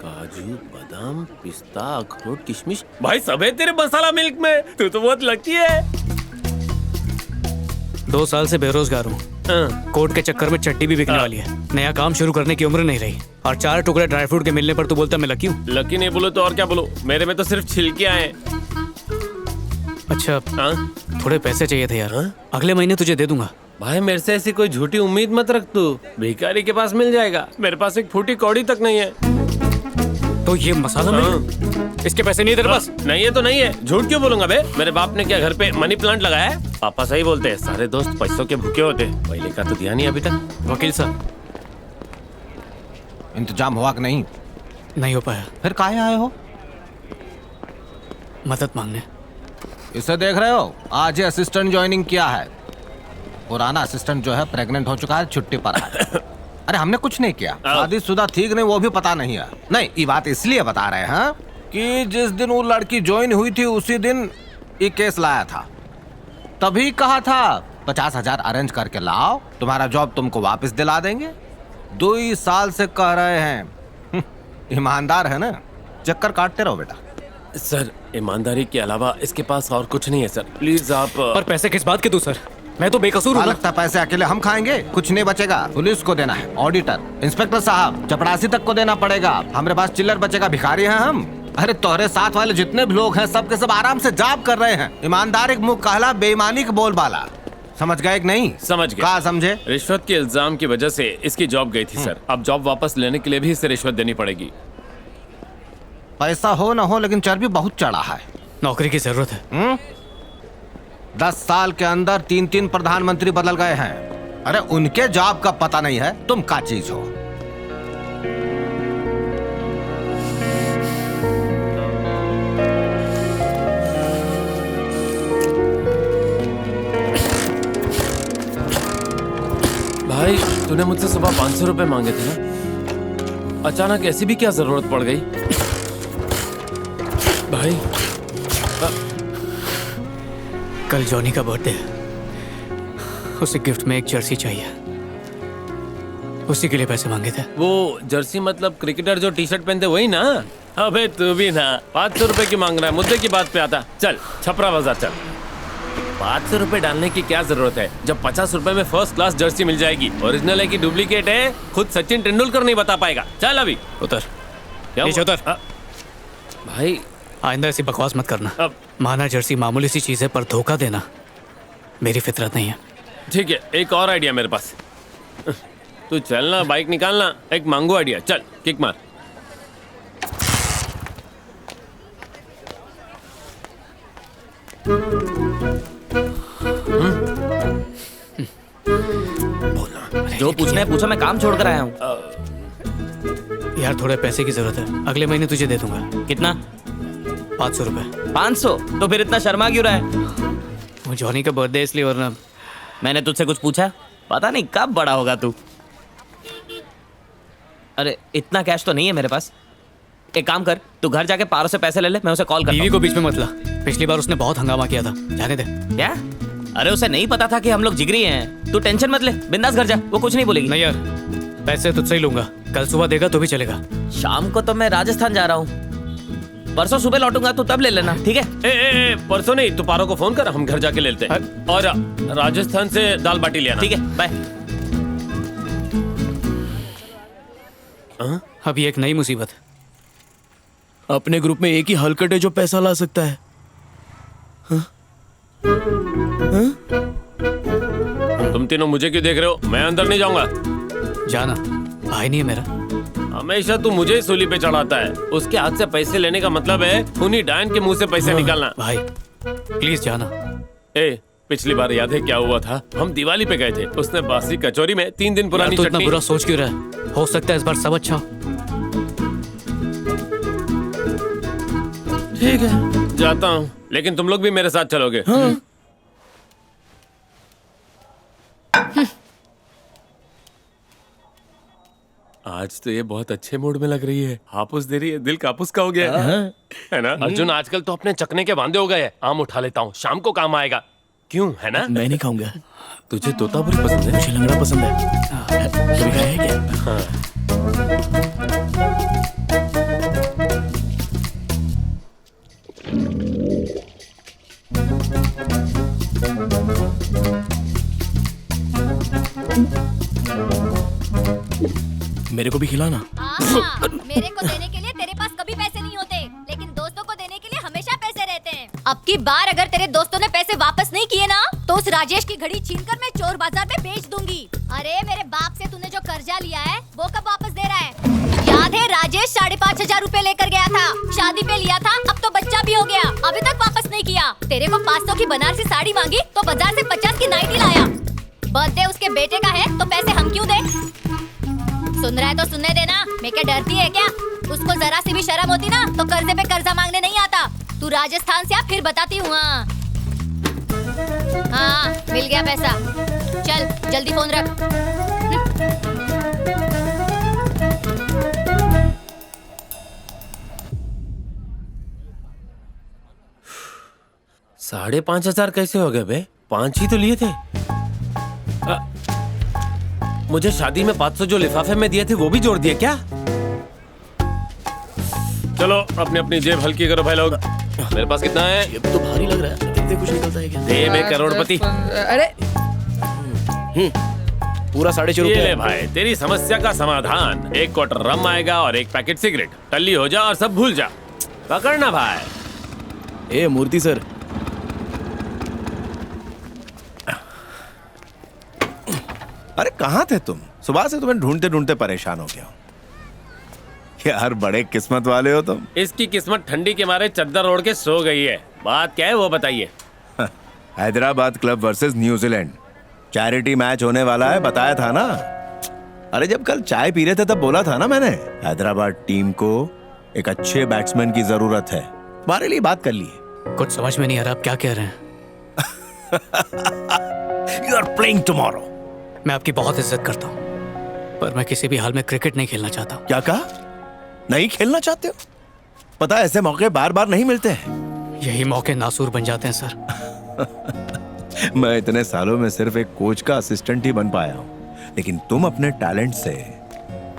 काजू, बादाम, पिस्ता, अखरोट, किशमिश, भाई सब है तेरे मसाला मिल्क में। तू तो बहुत लकी है। 2 साल से बेरोजगार हूँ। कोर्ट के चक्कर में चट्टी भी बिकने वाली है। नया काम शुरू करने की उम्र नहीं रही और 4 टुकड़े ड्राई फ्रूट के मिलने पर तू बोलता मैं लकी हूँ। लकी नहीं बोलो तो और क्या बोलो, मेरे में तो सिर्फ छिलके आए। अच्छा, थोड़े पैसे चाहिए थे यार। अगले महीने तुझे दे दूंगा। भाई मेरे से ऐसी कोई झूठी उम्मीद मत रख, तू भिखारी के पास मिल जाएगा। मेरे पास एक फूटी कौड़ी तक नहीं है। तो ये मसाला मिल्क, इसके पैसे नहीं है तेरे पास? नहीं है तो नहीं है, झूठ क्यों बोलूंगा बे। मेरे बाप ने क्या घर पे मनी प्लांट लगाया है? पापा सही बोलते हैं, सारे दोस्त पैसों के भूखे होते। पहले का तो ध्यान नहीं अभी तक। वकील साहब, इंतजाम हुआ कि नहीं? नहीं हो पाया। फिर काहे आए हो? मदद मांगने। इसे देख रहे हो, आज ये असिस्टेंट ज्वाइनिंग किया है। पुराना असिस्टेंट जो है प्रेग्नेंट हो चुका है, छुट्टी पर है। अरे हमने कुछ नहीं किया, शादीशुदा ठीक नहीं वो भी पता नहीं है। नहीं, ये बात इसलिए बता रहे हैं कि जिस दिन वो लड़की ज्वाइन हुई थी उसी दिन ये केस लाया था। तभी कहा था 50,000 अरेंज करके लाओ, तुम्हारा जॉब तुमको वापस दिला देंगे। 2 साल से कह रहे हैं। ईमानदार है ना, चक्कर काटते रहो बेटा। सर ईमानदारी के अलावा इसके पास और कुछ नहीं है सर, प्लीज आप। पर पैसे किस बात के दूं सर? मैं तो बेकसूर हूँ। लगता पैसे अकेले हम खाएंगे? कुछ नहीं बचेगा। पुलिस को देना है, ऑडिटर, इंस्पेक्टर साहब, चपरासी तक को देना पड़ेगा। हमारे पास चिल्लर बचेगा, भिखारी हैं हम। अरे तोहरे साथ वाले जितने भी लोग हैं सब के सब आराम से जॉब कर रहे हैं। ईमानदारी मुंह कहला, बेईमानी का बोलबाला। समझ गए कि नहीं? समझ गए। कहा समझे? रिश्वत के इल्जाम की वजह से इसकी जॉब गई थी सर। अब जॉब वापस लेने के लिए भी इसे रिश्वत देनी पड़ेगी। पैसा हो न हो लेकिन चर्बी बहुत चढ़ा है। नौकरी की जरूरत है। 10 साल के अंदर 3 प्रधानमंत्री बदल गए हैं। अरे उनके जॉब का पता नहीं है, तुम क्या चीज हो? भाई तूने मुझसे सुबह 500 रुपए मांगे थे ना, अचानक ऐसी भी क्या जरूरत पड़ गई? भाई कल जॉनी का बर्थडे है, उसे गिफ्ट में एक जर्सी चाहिए, उसी के लिए पैसे मांगे थे। वो जर्सी मतलब क्रिकेटर जो टी शर्ट पहनते वही ना? अबे तू भी ना 500 रुपए की मांग रहा है, मुद्दे की बात पे आता। चल छपरा बाजार चल। 500 रुपए डालने की क्या जरूरत है जब 50 रुपए में फर्स्ट क्लास जर्सी मिल जाएगी। ओरिजिनल है कि डुप्लीकेट है खुद सचिन तेंदुलकर नहीं बता पाएगा। चल अभी उतर। क्या नीचे उतर। भाई आइंदा ऐसी बकवास मत करना। अब माना जर्सी मामूली सी चीज है, पर धोखा देना मेरी फितरत नहीं है। ठीक है, एक और आइडिया मेरे पास। तू चलना, बाइक निकालना, एक मांगो आइडिया। चल किक मार। जो पूछना है पूछो, मैं काम छोड़ कर आया हूँ। यार थोड़े पैसे की जरूरत है, अगले महीने तुझे दे दूंगा। कितना? 500 रुपए। 500? तो फिर इतना शर्मा क्यों रहा है? वो जॉनी का बर्थडे इसलिए, वरना मैंने तुझसे कुछ पूछा? पता नहीं कब बड़ा होगा तू। अरे इतना कैश तो नहीं है मेरे पास। एक काम कर, तू घर जाके पारो से पैसे ले ले, मैं उसे कॉल करता हूं। बीवी को बीच में मत ला, पिछली बार उसने बहुत हंगामा किया था। जाने दे। क्या? अरे उसे नहीं पता था कि हम लोग जिगरी हैं। तू टेंशन मत ले, बिंदास घर जा, वो कुछ नहीं बोलेगी। नहीं यार, पैसे तुझसे ही लूंगा। कल सुबह देगा तो भी चलेगा। शाम को तो मैं राजस्थान जा रहा हूँ, परसों सुबह लौटूंगा, तू तब ले लेना, ठीक है? ए, परसों नहीं, तू पारो को फोन कर, हम घर जाके लेते हैं। और राजस्थान से दाल बाटी ले आना। ठीक है, बाय। अभी एक नई मुसीबत है। अपने ग्रुप में एक ही हलकट है जो पैसा ला सकता है। तुम तीनों मुझे क्यों देख रहे हो? मैं अंदर नहीं जाऊंगा। जाना, भाई नहीं है मेरा। हमेशा तू मुझे ही सूली पे चढ़ाता है। उसके हाथ से पैसे लेने का मतलब है उन्हीं डायन के मुंह से पैसे निकालना। भाई प्लीज जाना। पिछली बार याद है क्या हुआ था? हम दिवाली पे गए थे, उसने बासी कचौरी में 3 दिन पुरानी तो इतना चटनी। बुरा सोच क्यों रहा है? हो सकता है इस बार सब अच्छा हो। ठीक है, जाता हूँ, लेकिन तुम लोग भी मेरे साथ चलोगे। आज तो ये बहुत अच्छे मूड में लग रही है, हापुस दे रही है, दिल कापुस का हो गया है ना? अर्जुन आजकल तो अपने चकने के बांधे हो गए हैं। आम उठा लेता हूँ, शाम को काम आएगा। क्यों, है ना? मैं नहीं खाऊंगा। तुझे तोतापुरी पसंद है? मुझे लंगड़ा पसंद है। कभी खाया है क्या? मेरे को भी खिलाना। मेरे को देने के लिए तेरे पास कभी पैसे नहीं होते, लेकिन दोस्तों को देने के लिए हमेशा पैसे रहते हैं। अब की बार अगर तेरे दोस्तों ने पैसे वापस नहीं किए ना, तो उस राजेश की घड़ी छीनकर मैं चोर बाजार में बेच दूंगी। अरे मेरे बाप से तूने जो कर्जा लिया है वो कब वापस दे रहा है? याद है राजेश 5,500 रुपए लेकर गया था, शादी पे लिया था, अब तो बच्चा भी हो गया, अभी तक वापस नहीं किया। तेरे को 500 की बनारसी साड़ी मांगी तो बाजार से 50 की नाइटी लाया। बर्थडे उसके बेटे का है तो पैसे हम क्यों दें? सुन रहा है तो सुनने देना, मैं क्या डरती है क्या? उसको जरा सी भी शर्म होती ना तो कर्जे पे कर्जा मांगने नहीं आता। तू राजस्थान से आ, फिर बताती हूँ। हाँ मिल गया पैसा, चल जल्दी फोन रख। 5,500 कैसे हो गए बे? 5 ही तो लिए थे। मुझे शादी में 500 जो लिफाफे में दिए थे वो भी जोड़ दिए क्या? चलो अपनी अपनी जेब हल्की करो भाई लोग। मेरे पास कितना है? ये तो भारी लग रहा है, देखते कुछ निकलता है क्या? दे बे करोड़पति। अरे पूरा 450 ये ले रुपए। भाई तेरी समस्या का समाधान। 1 क्वार्टर रम आएगा और 1 पैकेट सिगरेट। टल्ली हो जा और सब भूल जा। पकड़ना भाई। ए मूर्ति सर, अरे कहाँ थे तुम? सुबह से तुम्हें ढूंढते ढूंढते परेशान हो गया हूं। यार बड़े किस्मत वाले हो तुम। इसकी किस्मत ठंडी के मारे चद्दर ओढ़ के सो गई है। बात क्या है वो बताइए। Hyderabad club versus New Zealand charity match होने वाला है, बताया था ना। अरे जब कल चाय पी रहे थे तब बोला था ना मैंने, हैदराबाद टीम को एक अच्छे बैट्समैन की जरूरत है। हमारे लिए बात कर लिए। कुछ समझ में नहीं आ रहा आप क्या कह रहे हैं। You are playing tomorrow. मैं आपकी बहुत इज्जत करता हूँ, पर मैं किसी भी हाल में क्रिकेट नहीं खेलना चाहता। क्या कहा? नहीं खेलना चाहते हो? पता है ऐसे मौके बार बार नहीं मिलते हैं। यही मौके नासूर बन जाते हैं सर। मैं इतने सालों में सिर्फ एक कोच का असिस्टेंट ही बन पाया हूँ, लेकिन तुम अपने टैलेंट से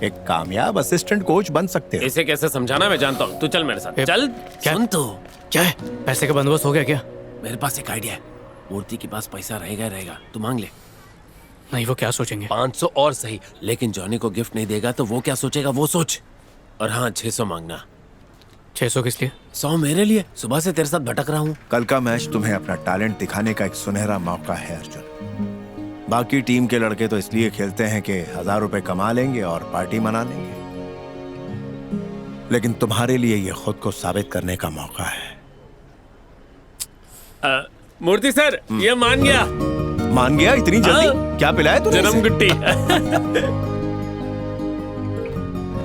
एक कामयाब असिस्टेंट कोच बन सकते हो। इसे कैसे समझाना मैं जानता हूँ। तू चल मेरे साथ। चल। क्या? सुन तो। क्या है? पैसे का बंदोबस्त हो गया क्या? मेरे पास एक आइडिया है। मूर्ति के पास पैसा रहेगा, तू मांग ले। नहीं वो क्या सोचेंगे? 500 और सही, लेकिन जॉनी को गिफ्ट नहीं देगा तो वो क्या सोचेगा वो सोच। और हाँ 600 मांगना। 600 किस लिए? 100 मेरे लिए। सुबह से तेरे साथ भटक रहा हूँ। कल का मैच तुम्हें अपना टैलेंट दिखाने का एक सुनहरा मौका है अर्जुन। बाकी टीम के लड़के तो इसलिए खेलते हैं कि 1000 रुपए कमा लेंगे और पार्टी मना लेंगे, लेकिन तुम्हारे लिए ये खुद को साबित करने का मौका है। मूर्ति सर ये मान गया। मान गया इतनी जल्दी? हाँ। क्या पिलाया तूने जन्म इसे? गुट्टी।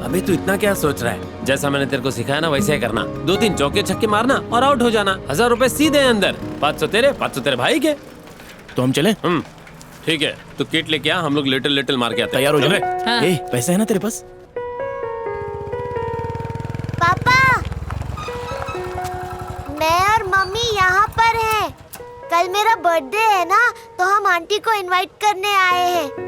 अबे तू इतना क्या सोच रहा है? जैसा मैंने तेरे को सिखाया ना वैसे ही करना। 2-3 चौके छक्के मारना और आउट हो जाना। 1000 रुपए सीधे अंदर। 500 तेरे भाई के। तो हम चले? ठीक है, तू किट लेके आ, हम लोग लिटिल मार के आते हैं। तैयार हो जाओ। हाँ। ए पैसे है ना तेरे पास? पापा, मैं और मम्मी यहाँ पर हैं। कल मेरा बर्थडे है ना, तो हम आंटी को इनवाइट करने आए हैं।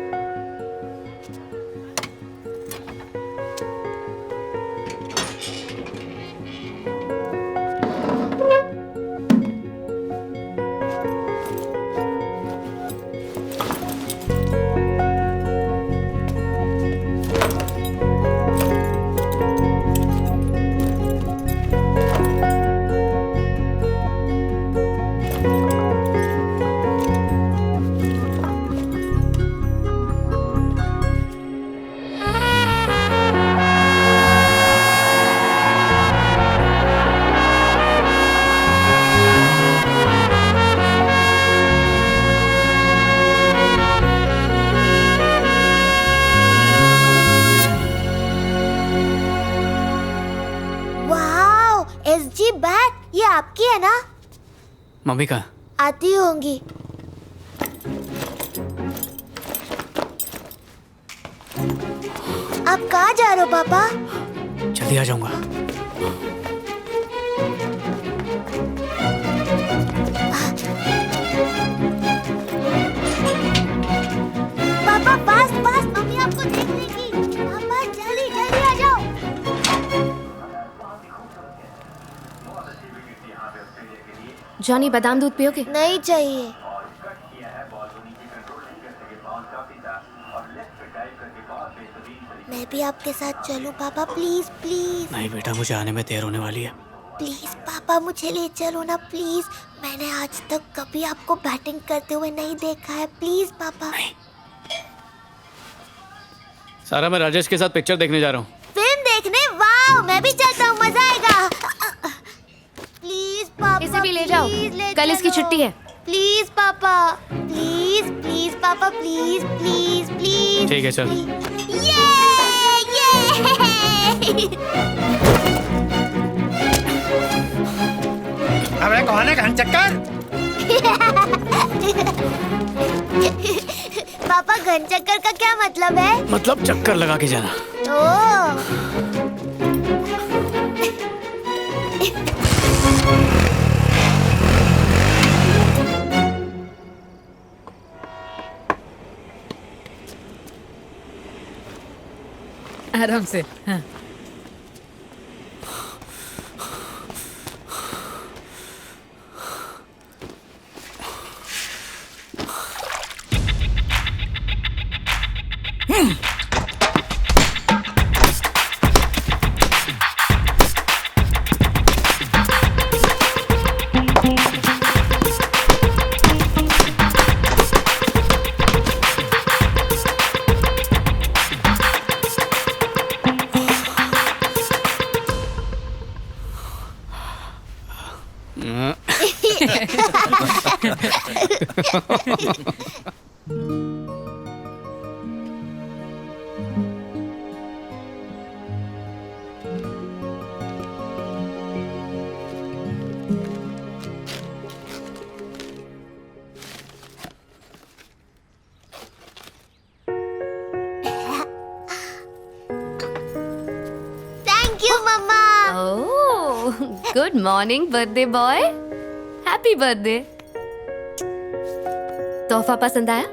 एसजी बैग, ये आपकी है ना? मम्मी का आती होंगी। आप कहाँ जा रहे हो पापा? जल्दी आ जाऊंगा। पापा पास मम्मी आपको देख लेगी। पापा जल्दी आ जाओ। जॉनी बादाम दूध पियोगे? नहीं चाहिए। मैं भी आपके साथ चलूं पापा, प्लीज प्लीज नहीं बेटा, मुझे आने में देर होने वाली है। प्लीज पापा, मुझे ले चलो ना प्लीज। मैंने आज तक कभी आपको बैटिंग करते हुए नहीं देखा है, प्लीज पापा। सारा, मैं राजेश के साथ पिक्चर देखने जा रहा हूँ। फिल्म देखने? वाह, मैं भी चलता हूँ, मजा आएगा। प्लीज पापा, इसे भी ले जाओ, प्लीज ले कल इसकी चलो। छुट्टी है। प्लीज पापा, प्लीज प्लीज पापा, प्लीज प्लीज प्लीज। ठीक है, चल। ये अबे कौन है घनचक्कर? पापा, घन चक्कर का क्या मतलब है? मतलब चक्कर लगा के जाना। ओह, आराम से। हाँ। Thank you mama. Oh, good morning birthday boy, happy birthday. तोहफा पसंद आया?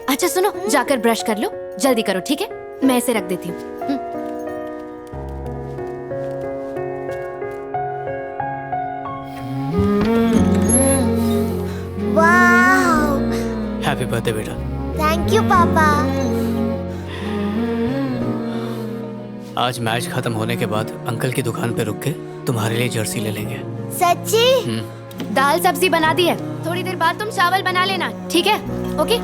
अच्छा सुनो, जाकर ब्रश कर लो, जल्दी करो, ठीक है? मैं इसे रख देती हूँ। वाह, हैप्पी बर्थडे बेटा। थैंक यू पापा। आज मैच खत्म होने के बाद अंकल की दुकान पे रुक के तुम्हारे लिए जर्सी ले लेंगे। सच्ची? दाल सब्जी बना दी है, थोड़ी देर बाद तुम चावल बना लेना, ठीक है? ओके।